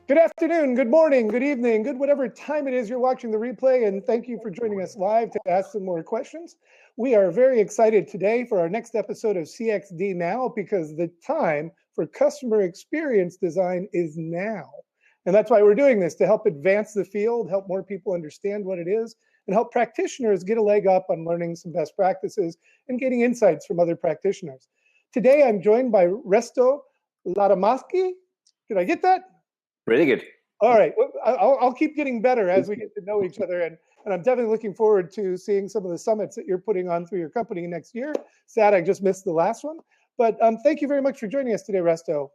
Good afternoon, good morning, good evening, good whatever time it is you're watching the replay, and thank you for joining us live to ask some more questions. We are very excited today for our next episode of CXD Now because the time for customer experience design is now. And that's why we're doing this, to help advance the field, help more people understand what it is, and help practitioners get a leg up on learning some best practices and getting insights from other practitioners. Today, I'm joined by Resto Ladamaski. Did I get that? Really good. All right. Well, I'll keep getting better as we get to know each other. And I'm definitely looking forward to seeing some of the summits that you're putting on through your company next year. Sad I just missed the last one. But thank you very much for joining us today, Resto.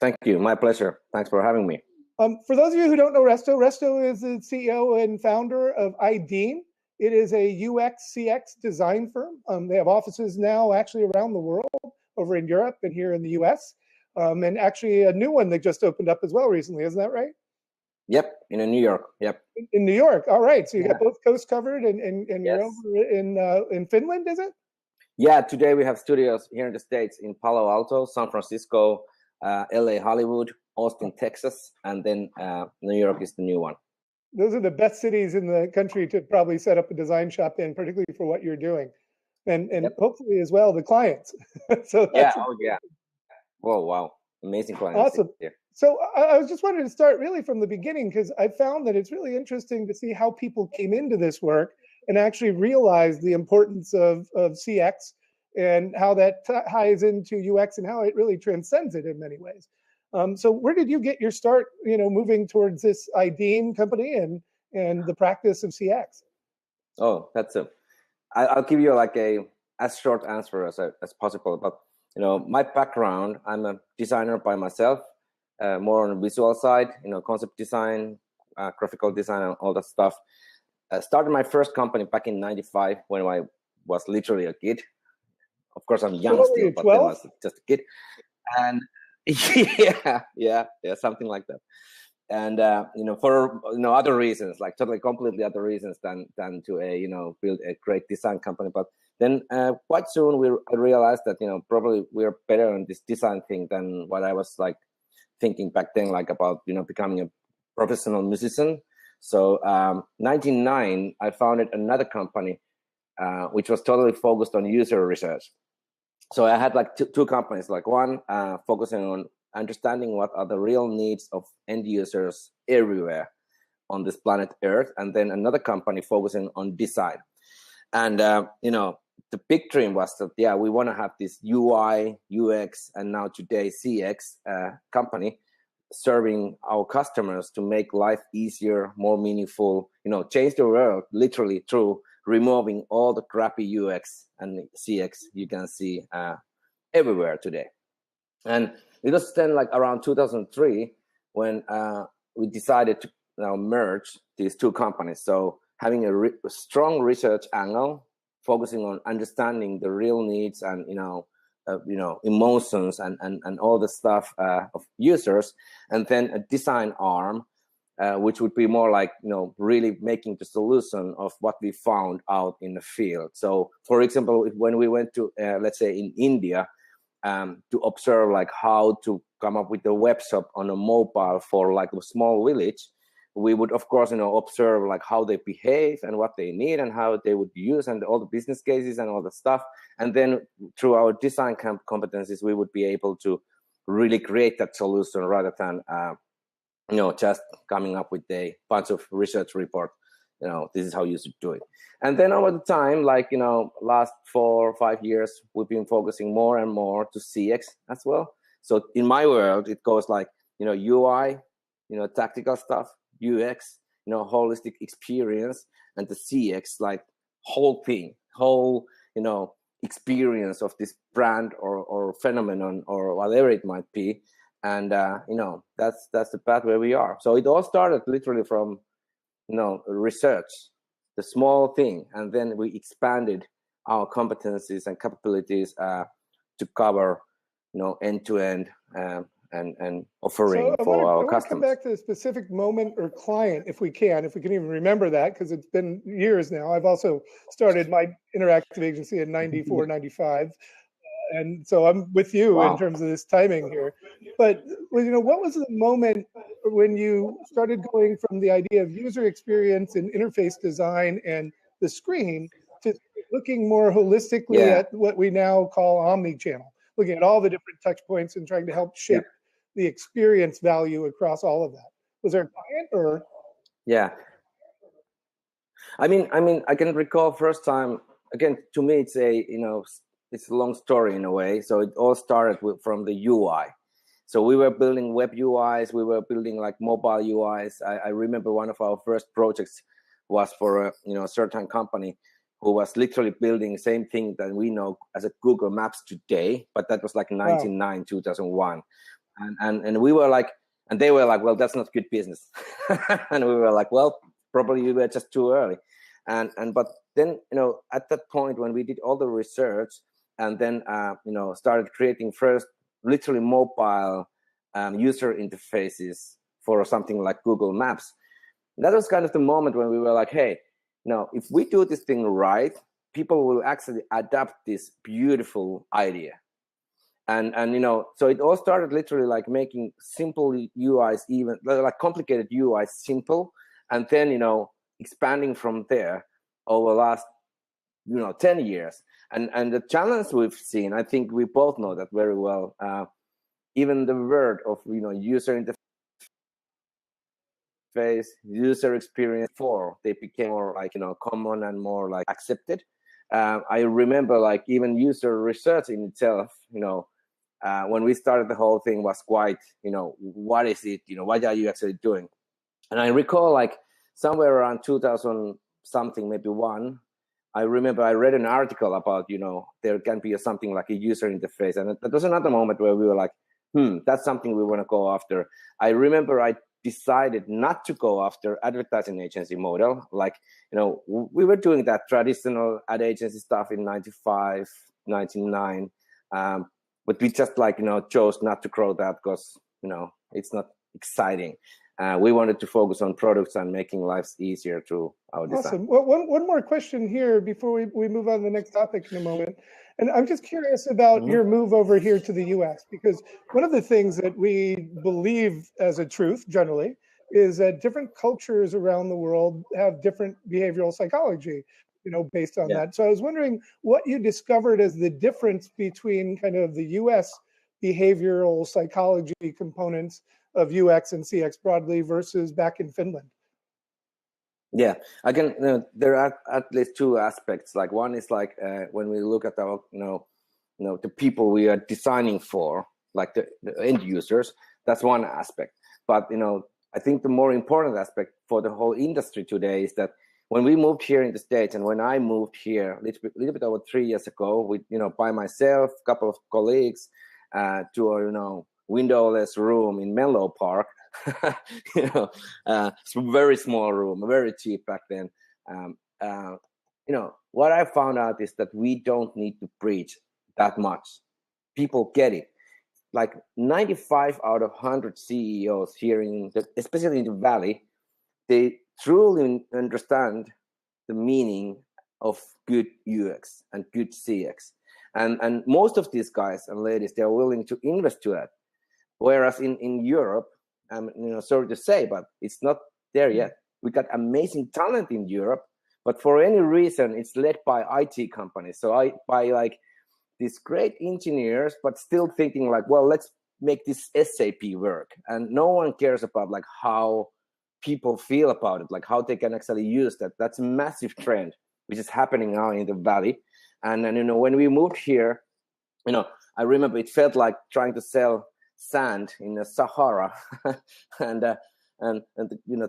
Thank you. My pleasure. Thanks for having me. For those of you who don't know Resto is the CEO and founder of iDean. It is a UX CX design firm. They have offices now actually around the world, over in Europe and here in the US. And actually a new one that just opened up as well recently, isn't that right? Yep, in New York. Yep. In New York. All right. So you got both coasts covered, and yes. You're over in Finland, is it? Yeah. Today we have studios here in the States in Palo Alto, San Francisco, LA, Hollywood, Austin, Texas, and then New York is the new one. Those are the best cities in the country to probably set up a design shop in, particularly for what you're doing, and hopefully as well the clients. So that's yeah. Oh, wow. Amazing clients. Awesome. Yeah. So I was just wanting to start really from the beginning, because I found that it's really interesting to see how people came into this work and actually realized the importance of CX and how that ties into UX and how it really transcends it in many ways. So where did you get your start, moving towards this iDean company and the practice of CX? Oh, I'll give you like as short answer as possible. But my background, I'm a designer by myself, more on the visual side, concept design, graphical design, and all that stuff. I started my first company back in '95 when I was literally a kid. Of course, I'm young still, but then I was just a kid. And yeah, something like that. And for other reasons, like completely other reasons than to build a great design company. But then quite soon I realized that probably we're better on this design thing than what I was like thinking back then, like about becoming a professional musician. So 1999 I founded another company which was totally focused on user research. So I had like two companies, like one focusing on understanding what are the real needs of end users everywhere on this planet Earth, and then another company focusing on design. And the big dream was that we want to have this UI, UX, and now today CX company serving our customers to make life easier, more meaningful, change the world literally through removing all the crappy UX and CX you can see everywhere today. And it was then like around 2003 when we decided to merge these two companies. So having a strong research angle, focusing on understanding the real needs and emotions and all the stuff of users, and then a design arm, which would be more like really making the solution of what we found out in the field. So, for example, when we went to let's say in India to observe like how to come up with a web shop on a mobile for like a small village, we would of course observe like how they behave and what they need and how they would use and all the business cases and all the stuff. And then through our design competencies, we would be able to really create that solution rather than just coming up with a bunch of research report. This is how you should do it. And then over the time, like last 4 or 5 years, we've been focusing more and more to CX as well. So in my world, it goes like UI, tactical stuff, UX, holistic experience, and the CX, like whole thing, whole experience of this brand or phenomenon or whatever it might be. And that's the path where we are. So it all started literally from research, the small thing, and then we expanded our competencies and capabilities to cover end to end and offering for our customers. I want to come back to a specific moment or client, if we can even remember that, because it's been years now. I've also started my interactive agency in 94, 95. And so I'm with you in Wow. terms of this timing here. But what was the moment when you started going from the idea of user experience and interface design and the screen to looking more holistically Yeah. at what we now call omni-channel, looking at all the different touch points and trying to help Yeah. shape the experience value across all of that? Was there a client or? Yeah. I mean, I can recall first time. Again, to me, it's it's a long story in a way. So it all started from the UI. So we were building web UIs. We were building like mobile UIs. I remember one of our first projects was for a certain company who was literally building the same thing that we know as a Google Maps today, but that was like 1999, 2001, and we were like, and they were like, well, that's not good business, and we were like, well, probably we were just too early, and but then at that point when we did all the research and then started creating first literally mobile user interfaces for something like Google Maps, that was kind of the moment when we were like, hey, if we do this thing right, people will actually adapt this beautiful idea. And so it all started literally like making simple UIs, even like complicated UIs simple, and then expanding from there over the last 10 years. And the challenge we've seen, I think we both know that very well, even the word of user interface, user experience, before they became more like common and more like accepted. I remember like even user research in itself, when we started the whole thing was quite, what is it, what are you actually doing? And I recall like somewhere around 2000 something, maybe one, I remember I read an article about, there can be something like a user interface. And that was another moment where we were like, that's something we want to go after. I remember I decided not to go after advertising agency model. Like, we were doing that traditional ad agency stuff in 95, 99. But we just like, chose not to grow that because, it's not exciting. We wanted to focus on products and making lives easier through our design. Awesome. Well, one more question here before we move on to the next topic in a moment. And I'm just curious about your move over here to the US, because one of the things that we believe as a truth generally is that different cultures around the world have different behavioral psychology, based on that. So I was wondering what you discovered as the difference between kind of the US behavioral psychology components of UX and CX broadly versus back in Finland. Yeah, again, there are at least two aspects. Like one is like when we look at our, the people we are designing for, like the end users. That's one aspect. But I think the more important aspect for the whole industry today is that when we moved here in the States, and when I moved here a little bit over 3 years ago, with by myself, a couple of colleagues, to a windowless room in Menlo Park. It's a very small room, very cheap back then. What I found out is that we don't need to preach that much. People get it. Like 95 out of 100 CEOs here especially in the Valley, they truly understand the meaning of good UX and good CX. And most of these guys and ladies, they're willing to invest to that. Whereas in Europe, sorry to say, but it's not there yet. We got amazing talent in Europe, but for any reason, it's led by IT companies. So by like these great engineers, but still thinking like, well, let's make this SAP work. And no one cares about like how people feel about it, like how they can actually use that. That's a massive trend, which is happening now in the Valley. And when we moved here, I remember it felt like trying to sell sand in the Sahara, and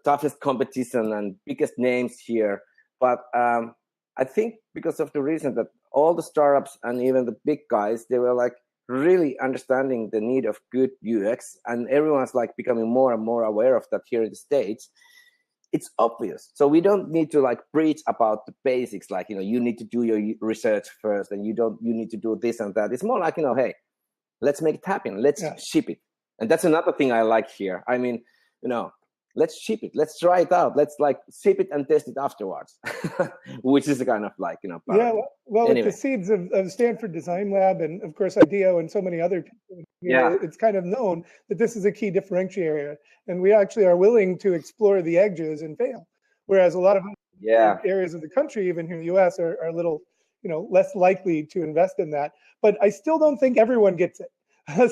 toughest competition and biggest names here. But I think because of the reason that all the startups and even the big guys, they were like really understanding the need of good UX, and everyone's like becoming more and more aware of that here in the States. It's obvious. So we don't need to like preach about the basics, like, you need to do your research first, and you need to do this and that. It's more like, hey, let's make it happen. Let's ship it. And that's another thing I like here. I mean, let's ship it. Let's try it out. Let's like ship it and test it afterwards, which is kind of like, Yeah, well, anyway. with the seeds of Stanford Design Lab and of course IDEO and so many other people, it's kind of known that this is a key differentiator, and we actually are willing to explore the edges and fail, whereas a lot of areas of the country, even here in the U.S., are a little, less likely to invest in that. But I still don't think everyone gets it.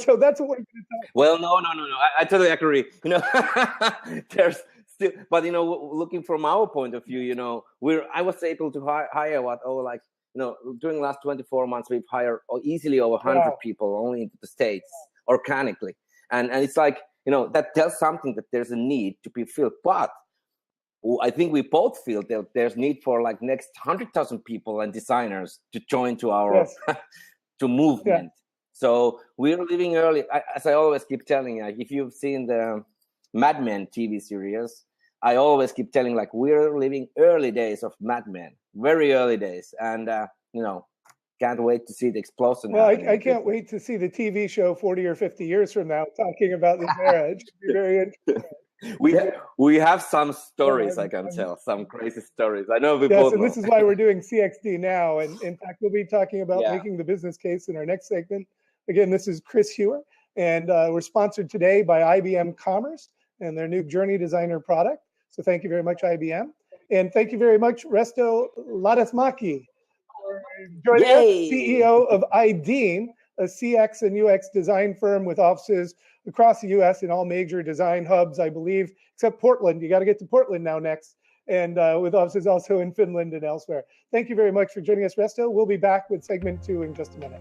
So that's what we're going to talk. Well, no. I totally agree. There's still, but looking from our point of view, I was able to hire during the last 24 months, we've hired easily over 100 people only into the States organically, and it's like that tells something that there's a need to be filled, but I think we both feel that there's need for like next 100,000 people and designers to join to our to movement. Yeah. So we're living early. As I always keep telling, if you've seen the Mad Men TV series, I always keep telling we're living early days of Mad Men, very early days, and can't wait to see the explosion. Well, I can't wait to see the TV show 40 or 50 years from now talking about this era. It should be very interesting. We have some stories I can tell, some crazy stories. I know we both know. This is why we're doing CXD now. And in fact, we'll be talking about making the business case in our next segment. Again, this is Chris Heuer, and we're sponsored today by IBM Commerce and their new Journey Designer product. So thank you very much, IBM. And thank you very much, Resto Ladasmaki, for joining us, CEO of IDEAM, a CX and UX design firm with offices across the U.S. in all major design hubs, I believe, except Portland. You got to get to Portland now next, and with offices also in Finland and elsewhere. Thank you very much for joining us, Resto. We'll be back with segment 2 in just a minute.